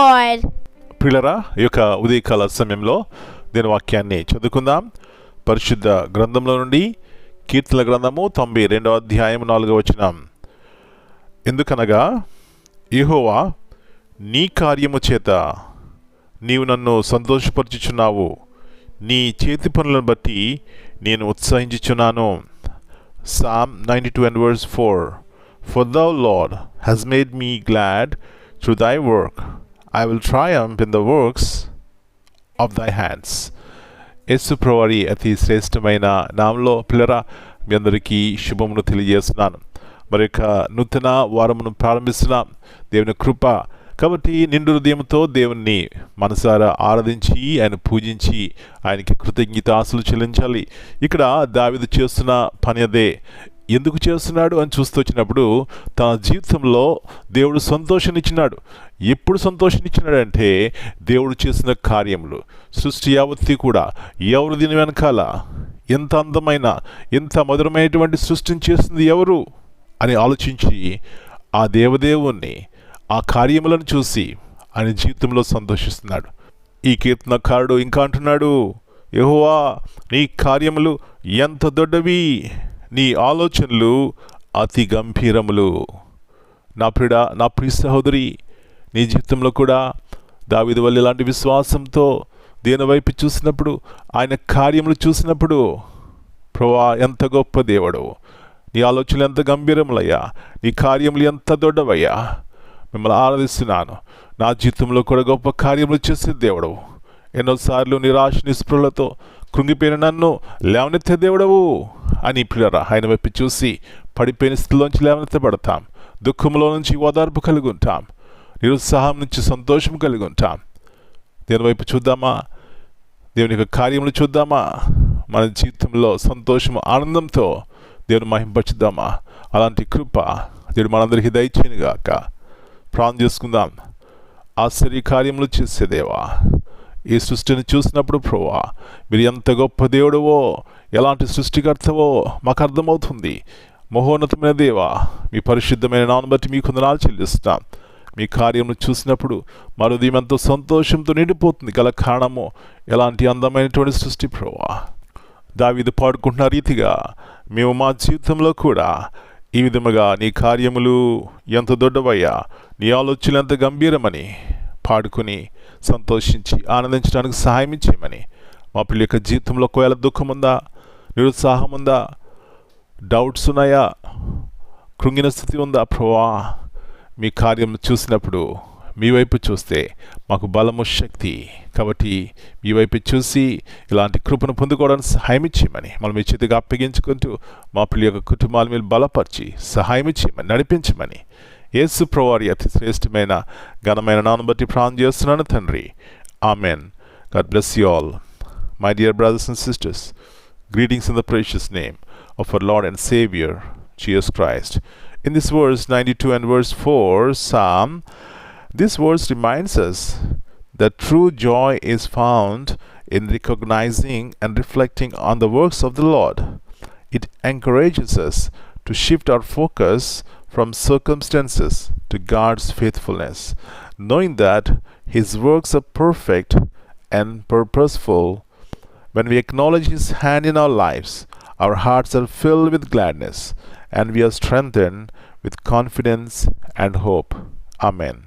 Lord. ప్రియులరా, ఈ యొక్క ఉదయకాల సమయంలో దీని వాక్యాన్ని చదువుకుందాం. పరిశుద్ధ గ్రంథంలో నుండి కీర్తనల గ్రంథము 92వ అధ్యాయం 4వ వచనం. ఎందుకనగా యెహోవా నీ కార్యము చేత నీవు నన్ను సంతోషపరచుచున్నావు, నీ చేతి పనులను బట్టి నేను ఉత్సాహించుచున్నాను. Psalm 92 and verse 4. For thou, Lord, hast made me glad through thy work. I will triumph in the works of thy hands. యేసు ప్రభువారి అతి శ్రేష్టమైన నామంలో పిల్లరా మీ అందరికీ శుభమును తెలియజేస్తున్నాను. మరి యొక్క నూతన వారమును ప్రారంభిస్తున్నాం. దేవుని కృప కాబట్టి నిండు హృదయంతో దేవుణ్ణి మనసారా ఆరాధించి ఆయన పూజించి ఆయనకి కృతజ్ఞతాస్తులు చెల్లించాలి. ఇక్కడ దావీదు చేస్తున్న పని అదే. ఎందుకు చేస్తున్నాడు అని చూస్తూ వచ్చినప్పుడు తన జీవితంలో దేవుడు సంతోషాన్నిచ్చినాడు. ఎప్పుడు సంతోషాన్నిచ్చినాడంటే దేవుడు చేసిన కార్యములు, సృష్టి యావత్తి కూడా ఎవరు దీని వెనకాల, ఎంత అందమైన ఎంత మధురమైనటువంటి సృష్టిని చేస్తుంది ఎవరు అని ఆలోచించి ఆ దేవదేవుణ్ణి ఆ కార్యములను చూసి ఆయన జీవితంలో సంతోషిస్తున్నాడు. ఈ కీర్తనకారుడు ఇంకా అంటున్నాడు, యెహోవా నీ కార్యములు ఎంత దొడ్డవి, నీ ఆలోచనలు అతి గంభీరములు. నా ప్రియ సహోదరి, నీ జీవితంలో కూడా దావీదు వల్ల ఇలాంటి విశ్వాసంతో దేని వైపు చూసినప్పుడు, ఆయన కార్యములు చూసినప్పుడు, ప్రభువా ఎంత గొప్ప దేవుడు, నీ ఆలోచనలు ఎంత గంభీరములయ్యా, నీ కార్యములు ఎంత దొడ్డవయ్యా, మిమ్మల్ని ఆరాధిస్తున్నాను. నా జీవితంలో కూడా గొప్ప కార్యములు చేసే దేవుడు, ఎన్నోసార్లు నిరాశ నిస్పృహలతో కృంగిపోయిన నన్ను లేవనెత్తే దేవుడవు అని పిల్లరా ఆయన వైపు చూసి పడిపోయిన స్థితిలోంచి లేవనెత్తబడతాం. దుఃఖంలో నుంచి ఓదార్పు కలిగి ఉంటాం. నిరుత్సాహం నుంచి సంతోషం కలిగి ఉంటాం. దేని వైపు చూద్దామా? దేవుని యొక్క కార్యములు చూద్దామా? మన జీవితంలో సంతోషం ఆనందంతో దేవుని మహింపరుచుదామా? అలాంటి కృప దేవుడు మనందరికీ దయచేయనుగాక. ప్రార్థన చేసుకుందాం. ఆశ్చర్య కార్యములు చేసే దేవా, ఈ సృష్టిని చూసినప్పుడు ప్రభువా మీరు ఎంత గొప్ప దేవుడవో, ఎలాంటి సృష్టికర్తవో మాకు అర్థమవుతుంది. మహోన్నతమైన దేవా, మీ పరిశుద్ధమైన నామమును బట్టి మీకు వందనాలు చెల్లిస్తాం. మీ కార్యమును చూసినప్పుడు మా హృదయం ఎంతో సంతోషంతో నిండిపోతుంది. గల కారణము ఎలాంటి అందమైనటువంటి సృష్టి ప్రభువా. దావీదు పాడుకుంటున్న రీతిగా మేము మా జీవితంలో కూడా ఈ విధముగా నీ కార్యములు ఎంత దొడ్డవయ్యా, నీ ఆలోచనలు ఎంత గంభీరమని పాడుకుని సంతోషించి ఆనందించడానికి సహాయం చేయమని, మా పిల్లల యొక్క జీవితంలో ఒకవేళ దుఃఖం ఉందా, నిరుత్సాహం ఉందా, డౌట్స్ ఉన్నాయా, కృంగిన స్థితి ఉందా ప్రభువా, మీ కార్యం చూసినప్పుడు మీ వైపు చూస్తే మాకు బలము శక్తి కాబట్టి మీ వైపు చూసి ఇలాంటి కృపను పొందుకోవడానికి సహాయం ఇచ్చేయమని మనం మీ చేతిగా అప్పగించుకుంటూ మా పిల్లల యొక్క కుటుంబాల మీద బలపరిచి సహాయం ఇచ్చేయమని నడిపించమని యేసు ప్రభువారి అతి శ్రేష్టమైన ఘనమైన నామమును బట్టి ప్రార్థన చేస్తున్నాను తండ్రి. Amen. God bless you all. My dear brothers and sisters, greetings in the precious name of our Lord and Savior Jesus Christ. In this verse 92 and verse 4 Psalm, this verse reminds us that true joy is found in recognizing and reflecting on the works of the Lord. It encourages us to shift our focus from circumstances to God's faithfulness, knowing that His works are perfect and purposeful. When we acknowledge His hand in our lives, our hearts are filled with gladness and we are strengthened with confidence and hope. Amen.